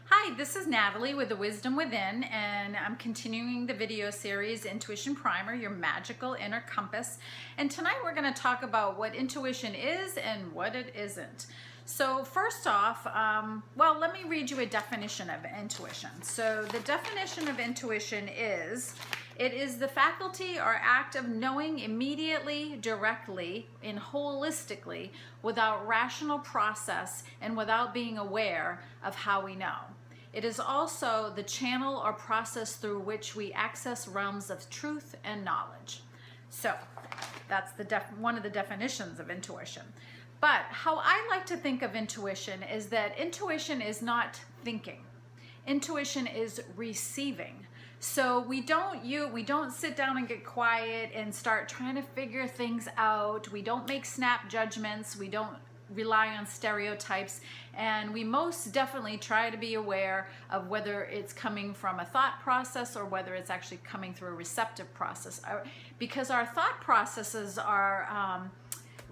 Hi, this is Natalie with The Wisdom Within, and I'm continuing the video series Intuition Primer, your magical inner compass. And tonight we're going to talk about what intuition is and what it isn't. So first off, well, let me read you a definition of intuition. So the definition of intuition is, it is the faculty or act of knowing immediately, directly, and holistically, without rational process and without being aware of how we know. It is also the channel or process through which we access realms of truth and knowledge. So that's one of the definitions of intuition. But how I like to think of intuition is that intuition is not thinking. Intuition is receiving. So we don't sit down and get quiet and start trying to figure things out. We don't make snap judgments. We don't rely on stereotypes, and we most definitely try to be aware of whether it's coming from a thought process or whether it's actually coming through a receptive process, because our thought processes are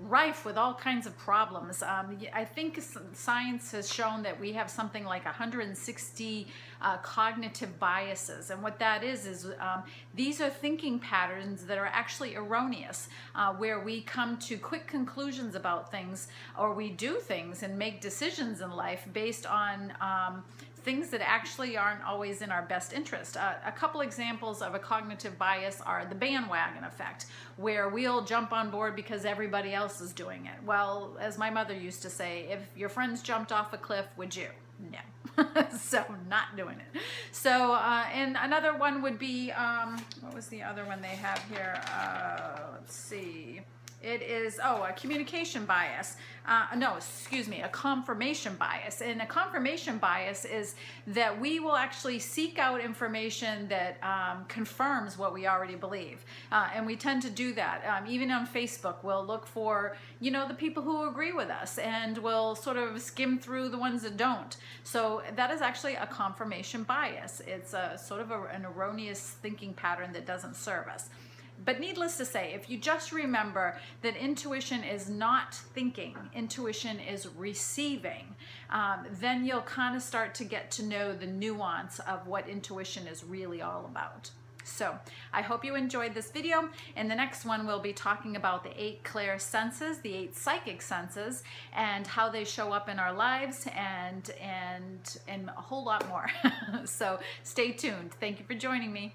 rife with all kinds of problems. I think science has shown that we have something like 160 cognitive biases, and what that is these are thinking patterns that are actually erroneous, where we come to quick conclusions about things, or we do things and make decisions in life based on things that actually aren't always in our best interest. A couple examples of a cognitive bias are the bandwagon effect, where we'll jump on board because everybody else is doing it. Well, as my mother used to say, if your friends jumped off a cliff, would you? No. So not doing it. So and another one would be, what was the other one they have here? Let's see. It is, a communication bias. No, excuse me, a confirmation bias. And a confirmation bias is that we will actually seek out information that confirms what we already believe. And we tend to do that. Even on Facebook, we'll look for, the people who agree with us, and we'll sort of skim through the ones that don't. So that is actually a confirmation bias. It's a sort of an erroneous thinking pattern that doesn't serve us. But needless to say, if you just remember that intuition is not thinking, intuition is receiving, then you'll kind of start to get to know the nuance of what intuition is really all about. So I hope you enjoyed this video. In the next one, we'll be talking about the 8 clair senses, the 8 psychic senses, and how they show up in our lives, and a whole lot more. So stay tuned. Thank you for joining me.